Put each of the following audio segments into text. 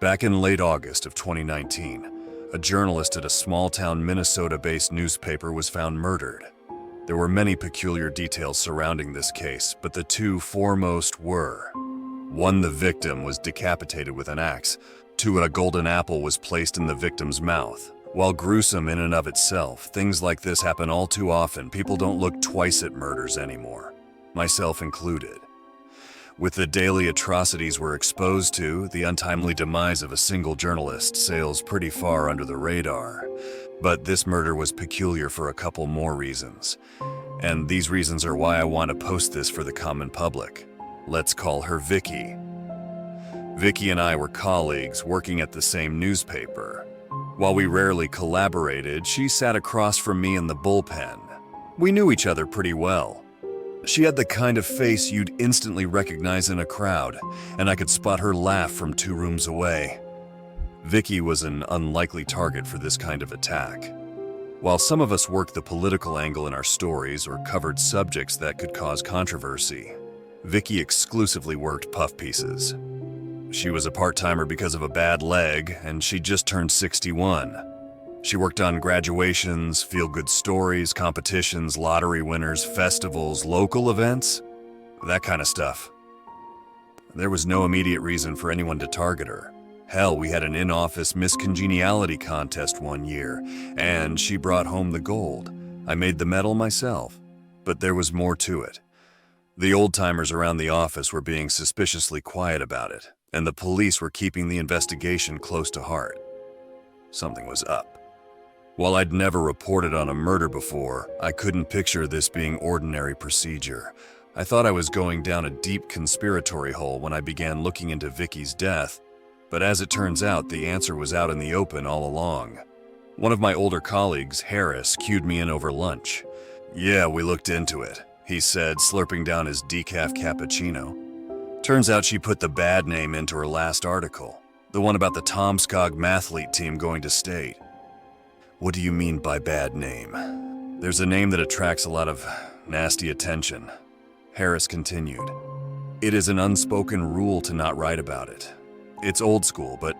Back in late August of 2019, a journalist at a small-town Minnesota-based newspaper was found murdered. There were many peculiar details surrounding this case, but the two foremost were: 1. The victim was decapitated with an axe. 2. A golden apple was placed in the victim's mouth. While gruesome in and of itself, things like this happen all too often. People don't look twice at murders anymore, myself included. With the daily atrocities we're exposed to, the untimely demise of a single journalist sails pretty far under the radar. But this murder was peculiar for a couple more reasons. And these reasons are why I want to post this for the common public. Let's call her Vicky. Vicky and I were colleagues working at the same newspaper. While we rarely collaborated, she sat across from me in the bullpen. We knew each other pretty well. She had the kind of face you'd instantly recognize in a crowd, and I could spot her laugh from 2 rooms away. Vicky was an unlikely target for this kind of attack. While some of us worked the political angle in our stories or covered subjects that could cause controversy, Vicky exclusively worked puff pieces. She was a part-timer because of a bad leg, and she just turned 61. She worked on graduations, feel-good stories, competitions, lottery winners, festivals, local events, that kind of stuff. There was no immediate reason for anyone to target her. Hell, we had an in-office miscongeniality contest one year, and she brought home the gold. I made the medal myself, but there was more to it. The old-timers around the office were being suspiciously quiet about it, and the police were keeping the investigation close to heart. Something was up. While I'd never reported on a murder before, I couldn't picture this being ordinary procedure. I thought I was going down a deep conspiratory hole when I began looking into Vicky's death, but as it turns out, the answer was out in the open all along. One of my older colleagues, Harris, cued me in over lunch. "Yeah, we looked into it," he said, slurping down his decaf cappuccino. "Turns out she put the bad name into her last article, the one about the Tomskog mathlete team going to state." "What do you mean by bad name?" "There's a name that attracts a lot of nasty attention," Harris continued. "It is an unspoken rule to not write about it. It's old school, but,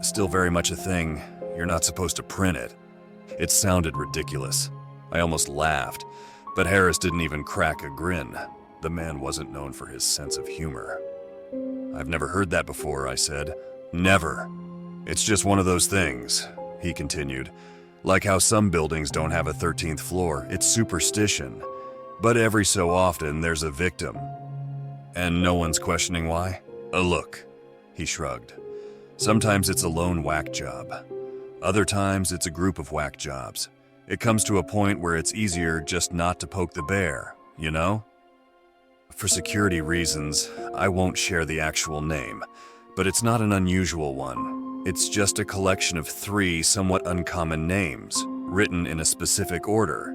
still very much a thing. You're not supposed to print it." It sounded ridiculous. I almost laughed, but Harris didn't even crack a grin. The man wasn't known for his sense of humor. "I've never heard that before," I said. "Never. It's just one of those things," he continued. "Like how some buildings don't have a 13th floor, it's superstition. But every so often, there's a victim. And no one's questioning why? Look," he shrugged. "Sometimes it's a lone whack job. Other times, it's a group of whack jobs. It comes to a point where it's easier just not to poke the bear, you know? For security reasons, I won't share the actual name, but it's not an unusual one. It's just a collection of 3 somewhat uncommon names, written in a specific order.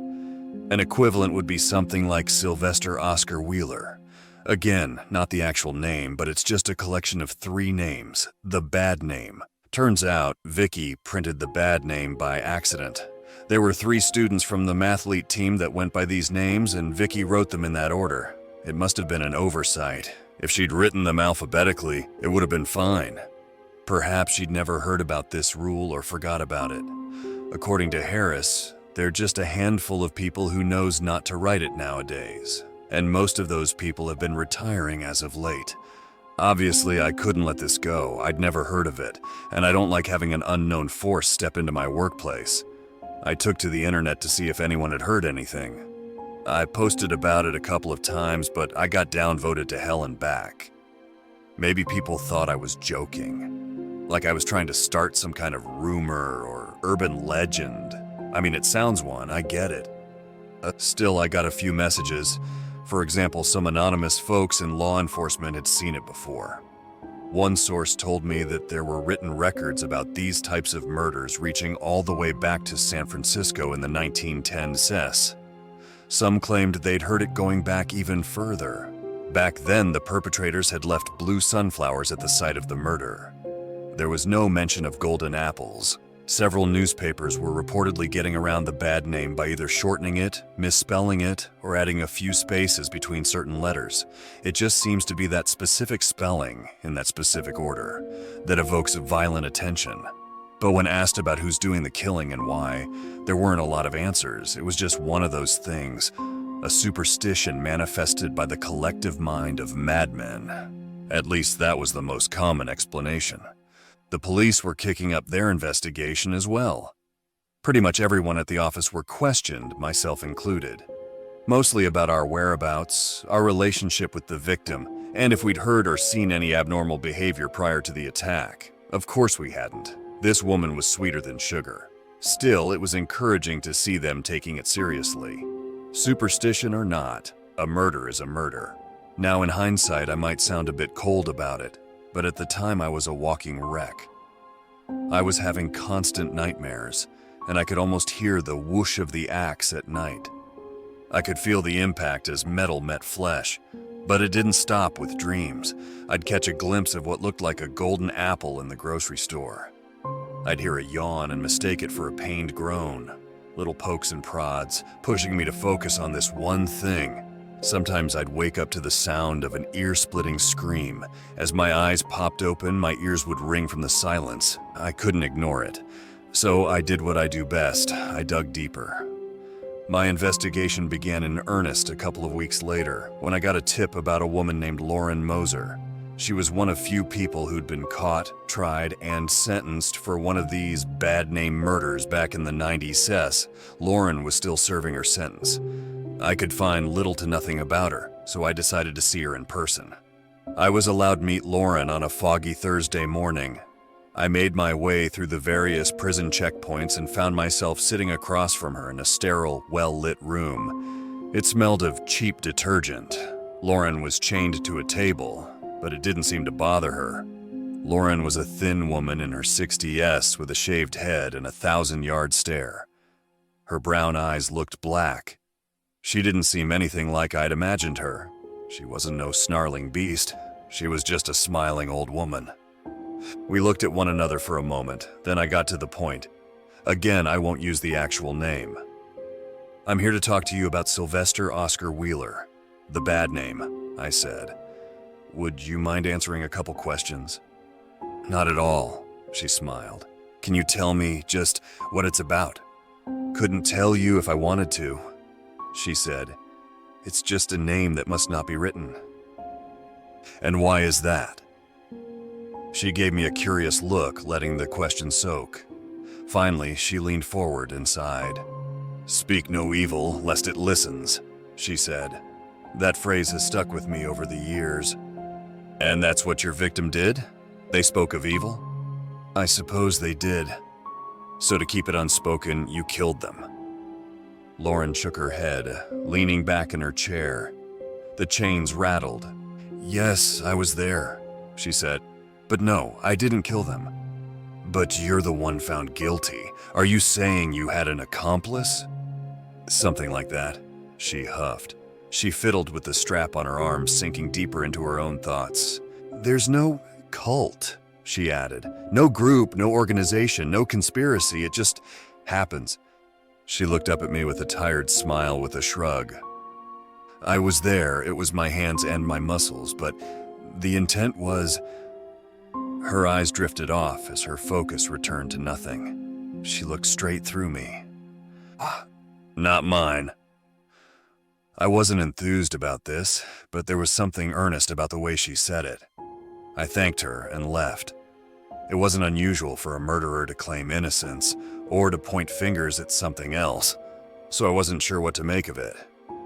An equivalent would be something like Sylvester Oscar Wheeler. Again, not the actual name, but it's just a collection of 3 names, the bad name. Turns out, Vicky printed the bad name by accident. There were 3 students from the mathlete team that went by these names, and Vicky wrote them in that order. It must have been an oversight. If she'd written them alphabetically, it would have been fine. Perhaps she'd never heard about this rule or forgot about it. According to Harris, they're just a handful of people who knows not to write it nowadays, and most of those people have been retiring as of late. Obviously, I couldn't let this go. I'd never heard of it, and I don't like having an unknown force step into my workplace. I took to the internet to see if anyone had heard anything. I posted about it a couple of times, but I got downvoted to hell and back. Maybe people thought I was joking, like I was trying to start some kind of rumor or urban legend. I mean, it sounds one, I get it. Still, I got a few messages. For example, some anonymous folks in law enforcement had seen it before. One source told me that there were written records about these types of murders reaching all the way back to San Francisco in the 1910s. Some claimed they'd heard it going back even further. Back then, the perpetrators had left blue sunflowers at the site of the murder. There was no mention of golden apples. Several newspapers were reportedly getting around the bad name by either shortening it, misspelling it, or adding a few spaces between certain letters. It just seems to be that specific spelling, in that specific order, that evokes violent attention. But when asked about who's doing the killing and why, there weren't a lot of answers. It was just one of those things, a superstition manifested by the collective mind of madmen. At least that was the most common explanation. The police were kicking up their investigation as well. Pretty much everyone at the office were questioned, myself included. Mostly about our whereabouts, our relationship with the victim, and if we'd heard or seen any abnormal behavior prior to the attack. Of course we hadn't. This woman was sweeter than sugar. Still, it was encouraging to see them taking it seriously. Superstition or not, a murder is a murder. Now in hindsight, I might sound a bit cold about it, but at the time I was a walking wreck. I was having constant nightmares, and I could almost hear the whoosh of the axe at night. I could feel the impact as metal met flesh, but it didn't stop with dreams. I'd catch a glimpse of what looked like a golden apple in the grocery store. I'd hear a yawn and mistake it for a pained groan. Little pokes and prods, pushing me to focus on this one thing. Sometimes I'd wake up to the sound of an ear-splitting scream. As my eyes popped open, my ears would ring from the silence. I couldn't ignore it. So I did what I do best. I dug deeper. My investigation began in earnest a couple of weeks later, when I got a tip about a woman named Lauren Moser. She was one of few people who'd been caught, tried, and sentenced for one of these bad name murders back in the 90s. Lauren was still serving her sentence. I could find little to nothing about her, so I decided to see her in person. I was allowed to meet Lauren on a foggy Thursday morning. I made my way through the various prison checkpoints and found myself sitting across from her in a sterile, well-lit room. It smelled of cheap detergent. Lauren was chained to a table, but it didn't seem to bother her. Lauren was a thin woman in her 60s with a shaved head and a 1,000-yard stare. Her brown eyes looked black. She didn't seem anything like I'd imagined her. She wasn't no snarling beast. She was just a smiling old woman. We looked at one another for a moment, then I got to the point. Again, I won't use the actual name. I'm here to talk to you about Sylvester Oscar Wheeler. The bad name, I said. Would you mind answering a couple questions? Not at all, she smiled. Can you tell me just what it's about? Couldn't tell you if I wanted to, she said. It's just a name that must not be written. And why is that? She gave me a curious look, letting the question soak. Finally, she leaned forward and sighed. Speak no evil, lest it listens, she said. That phrase has stuck with me over the years. And that's what your victim did? They spoke of evil? I suppose they did. So to keep it unspoken, you killed them. Lauren shook her head, leaning back in her chair. The chains rattled. Yes, I was there, she said. But no, I didn't kill them. But you're the one found guilty. Are you saying you had an accomplice? Something like that, she huffed. She fiddled with the strap on her arm, sinking deeper into her own thoughts. There's no cult, she added. No group, no organization, no conspiracy. It just happens. She looked up at me with a tired smile with a shrug. I was there. It was my hands and my muscles, but the intent was... Her eyes drifted off as her focus returned to nothing. She looked straight through me. Not mine. I wasn't enthused about this, but there was something earnest about the way she said it. I thanked her and left. It wasn't unusual for a murderer to claim innocence or to point fingers at something else, so I wasn't sure what to make of it.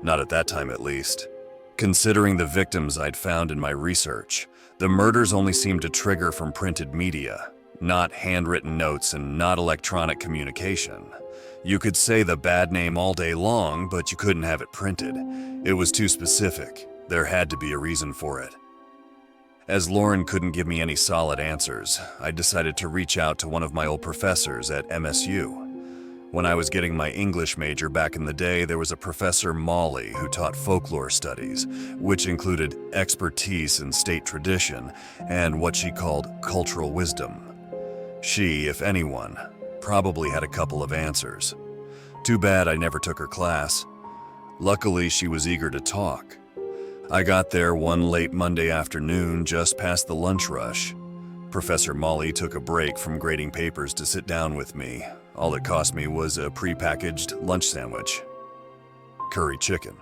Not at that time, at least. Considering the victims I'd found in my research, the murders only seemed to trigger from printed media, not handwritten notes and not electronic communication. You could say the bad name all day long, but you couldn't have it printed. It was too specific. There had to be a reason for it. As Lauren couldn't give me any solid answers, I decided to reach out to one of my old professors at MSU. When I was getting my English major back in the day, there was a Professor Molly who taught folklore studies, which included expertise in state tradition and what she called cultural wisdom. She, if anyone, probably had a couple of answers. Too bad I never took her class. Luckily, she was eager to talk. I got there one late Monday afternoon, just past the lunch rush. Professor Molly took a break from grading papers to sit down with me. All it cost me was a prepackaged lunch sandwich. Curry chicken.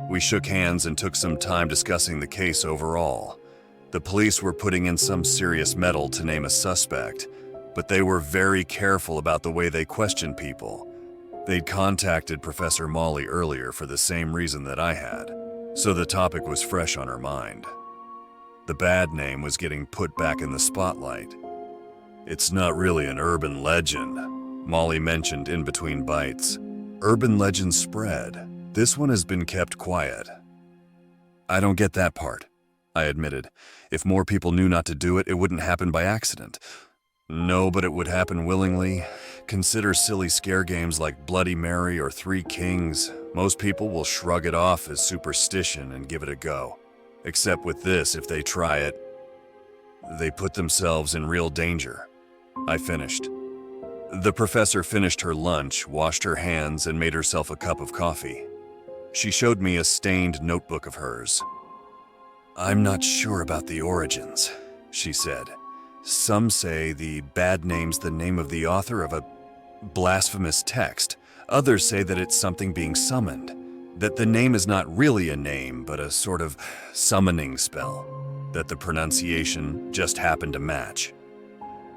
We shook hands and took some time discussing the case overall. The police were putting in some serious metal to name a suspect, but they were very careful about the way they questioned people. They'd contacted Professor Molly earlier for the same reason that I had, so the topic was fresh on her mind. The bad name was getting put back in the spotlight. "It's not really an urban legend," Molly mentioned in between bites. "Urban legends spread. This one has been kept quiet." "I don't get that part," I admitted. "If more people knew not to do it, it wouldn't happen by accident." "No, but it would happen willingly. Consider silly scare games like Bloody Mary or Three Kings. Most people will shrug it off as superstition and give it a go. Except with this, if they try it, they put themselves in real danger." I finished. The professor finished her lunch, washed her hands, and made herself a cup of coffee. She showed me a stained notebook of hers. "I'm not sure about the origins," she said. "Some say the bad name's the name of the author of a blasphemous text. Others say that it's something being summoned, that the name is not really a name, but a sort of summoning spell, that the pronunciation just happened to match."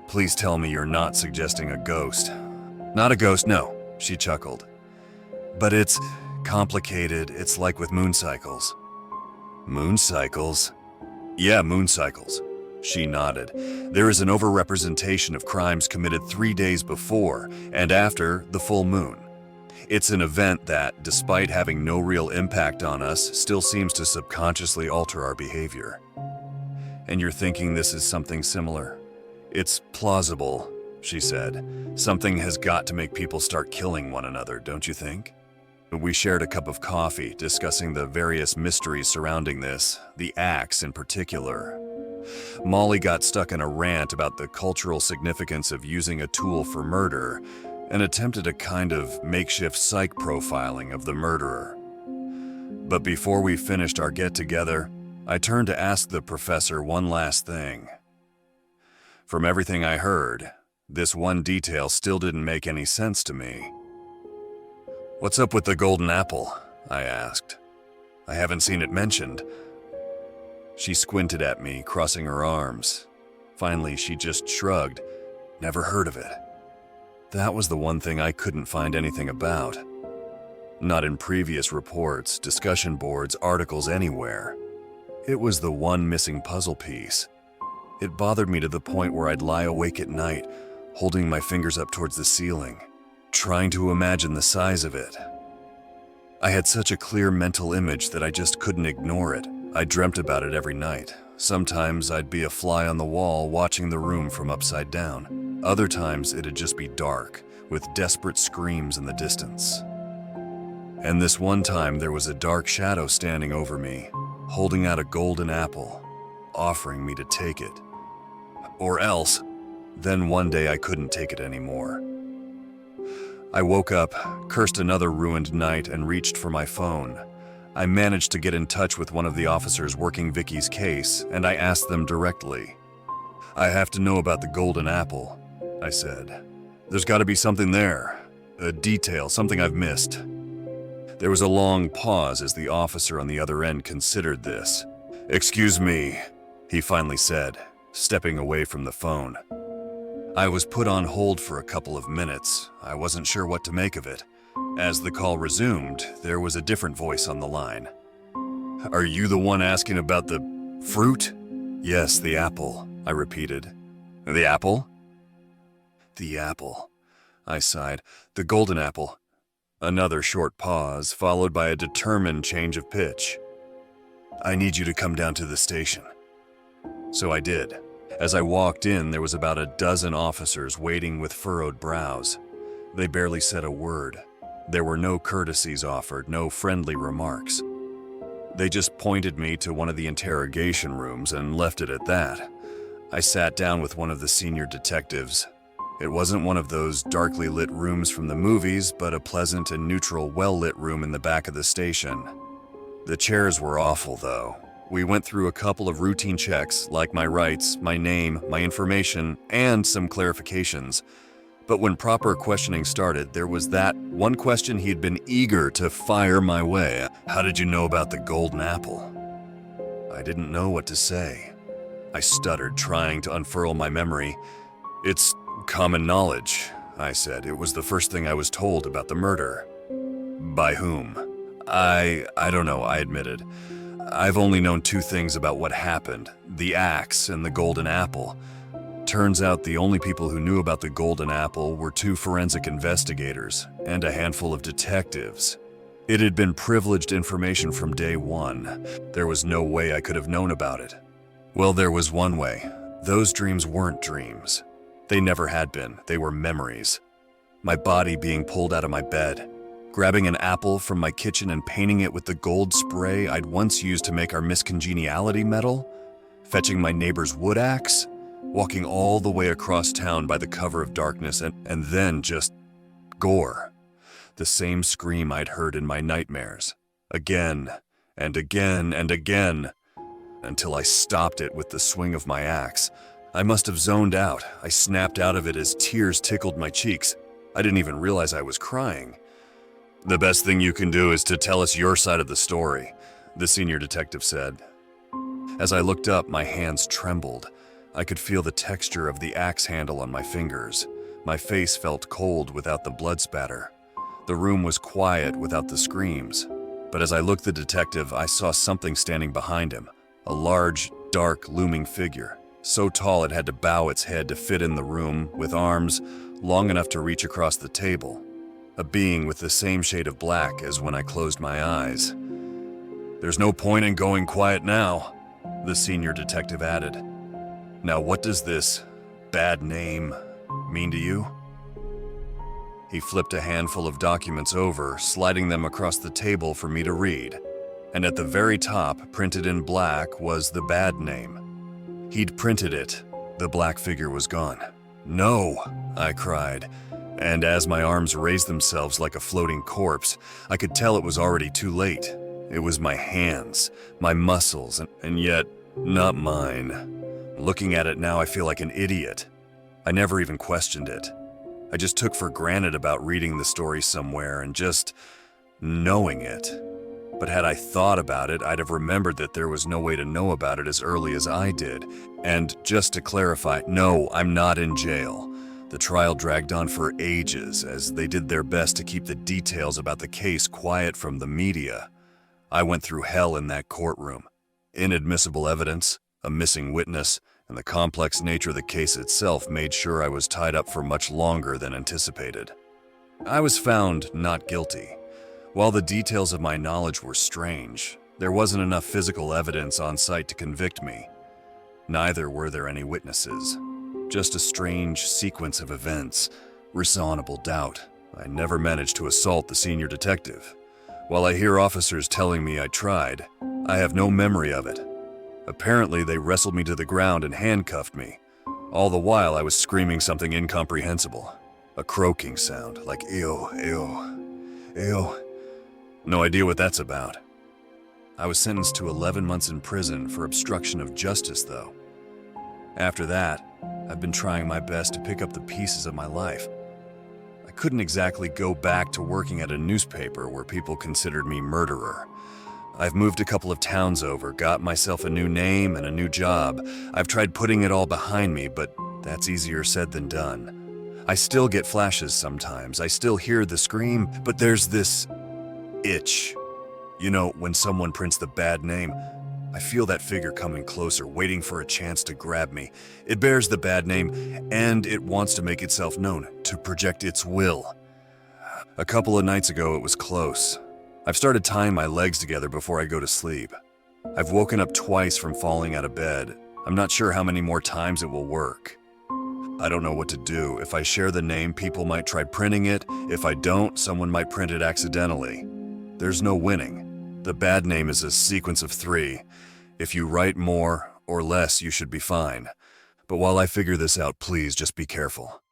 "Please tell me you're not suggesting a ghost." "Not a ghost, no," she chuckled. "But it's complicated. It's like with moon cycles." "Moon cycles?" "Yeah, moon cycles." She nodded. "There is an overrepresentation of crimes committed 3 days before and after the full moon. It's an event that, despite having no real impact on us, still seems to subconsciously alter our behavior." "And you're thinking this is something similar?" "It's plausible," she said. "Something has got to make people start killing one another, don't you think?" We shared a cup of coffee, discussing the various mysteries surrounding this, the axe in particular. Molly got stuck in a rant about the cultural significance of using a tool for murder and attempted a kind of makeshift psych profiling of the murderer. But before we finished our get-together, I turned to ask the professor one last thing. From everything I heard, this one detail still didn't make any sense to me. "What's up with the golden apple?" I asked. "I haven't seen it mentioned." She squinted at me, crossing her arms. Finally, she just shrugged. "Never heard of it." That was the one thing I couldn't find anything about. Not in previous reports, discussion boards, articles, anywhere. It was the one missing puzzle piece. It bothered me to the point where I'd lie awake at night, holding my fingers up towards the ceiling, trying to imagine the size of it. I had such a clear mental image that I just couldn't ignore it. I dreamt about it every night. Sometimes I'd be a fly on the wall watching the room from upside down. Other times it'd just be dark, with desperate screams in the distance. And this one time there was a dark shadow standing over me, holding out a golden apple, offering me to take it. Or else. Then one day I couldn't take it anymore. I woke up, cursed another ruined night, and reached for my phone. I managed to get in touch with one of the officers working Vicky's case, and I asked them directly. "I have to know about the golden apple," I said. "There's got to be something there, a detail, something I've missed." There was a long pause as the officer on the other end considered this. "Excuse me," he finally said, stepping away from the phone. I was put on hold for a couple of minutes. I wasn't sure what to make of it. As the call resumed, there was a different voice on the line. "Are you the one asking about the fruit?" "Yes, the apple," I repeated. "The apple?" "The apple," I sighed. "The golden apple." Another short pause, followed by a determined change of pitch. "I need you to come down to the station." So I did. As I walked in, there was about a dozen officers waiting with furrowed brows. They barely said a word. There were no courtesies offered, no friendly remarks. They just pointed me to one of the interrogation rooms and left it at that. I sat down with one of the senior detectives. It wasn't one of those darkly lit rooms from the movies, but a pleasant and neutral, well-lit room in the back of the station. The chairs were awful, though. We went through a couple of routine checks, like my rights, my name, my information, and some clarifications. But when proper questioning started, there was that one question he'd been eager to fire my way. How did you know about the golden apple? I didn't know what to say. I stuttered, trying to unfurl my memory. It's common knowledge, I said. It was the first thing I was told about the murder. By whom? I don't know, I admitted. I've only known two things about what happened, the axe and the golden apple. Turns out the only people who knew about the golden apple were two forensic investigators and a handful of detectives. It had been privileged information from day one. There was no way I could have known about it. Well, there was one way. Those dreams weren't dreams. They never had been. They were memories. My body being pulled out of my bed, grabbing an apple from my kitchen and painting it with the gold spray I'd once used to make our miscongeniality medal, fetching my neighbor's wood axe, walking all the way across town by the cover of darkness, and then just gore. The same scream I'd heard in my nightmares, again and again and again, until I stopped it with the swing of my axe. I must have zoned out. I snapped out of it as tears tickled my cheeks. I didn't even realize I was crying. The best thing you can do is to tell us your side of the story, the senior detective said. As I looked up, my hands trembled. I could feel the texture of the axe handle on my fingers. My face felt cold without the blood spatter. The room was quiet without the screams. But as I looked at the detective, I saw something standing behind him, a large, dark, looming figure, so tall it had to bow its head to fit in the room, with arms long enough to reach across the table. A being with the same shade of black as when I closed my eyes. There's no point in going quiet now, the senior detective added. Now what does this bad name mean to you? He flipped a handful of documents over, sliding them across the table for me to read. And at the very top, printed in black, was the bad name. He'd printed it. The black figure was gone. No, I cried. And as my arms raised themselves like a floating corpse, I could tell it was already too late. It was my hands, my muscles, and yet not mine. Looking at it now, I feel like an idiot. I never even questioned it. I just took for granted about reading the story somewhere and just knowing it. But had I thought about it, I'd have remembered that there was no way to know about it as early as I did. And just to clarify, no, I'm not in jail. The trial dragged on for ages as they did their best to keep the details about the case quiet from the media. I went through hell in that courtroom. Inadmissible evidence, a missing witness, and the complex nature of the case itself made sure I was tied up for much longer than anticipated. I was found not guilty. While the details of my knowledge were strange, there wasn't enough physical evidence on site to convict me. Neither were there any witnesses. Just a strange sequence of events, reasonable doubt. I never managed to assault the senior detective. While I hear officers telling me I tried, I have no memory of it. Apparently, they wrestled me to the ground and handcuffed me. All the while, I was screaming something incomprehensible. A croaking sound, like ew, ew, ew. No idea what that's about. I was sentenced to 11 months in prison for obstruction of justice, though. After that, I've been trying my best to pick up the pieces of my life. I couldn't exactly go back to working at a newspaper where people considered me murderer. I've moved a couple of towns over, got myself a new name and a new job. I've tried putting it all behind me, but that's easier said than done. I still get flashes sometimes. I still hear the scream, but there's this itch. You know, when someone prints the bad name, I feel that figure coming closer, waiting for a chance to grab me. It bears the bad name, and it wants to make itself known, to project its will. A couple of nights ago, it was close. I've started tying my legs together before I go to sleep. I've woken up twice from falling out of bed. I'm not sure how many more times it will work. I don't know what to do. If I share the name, people might try printing it. If I don't, someone might print it accidentally. There's no winning. The bad name is a sequence of 3. If you write more or less, you should be fine. But while I figure this out, please just be careful.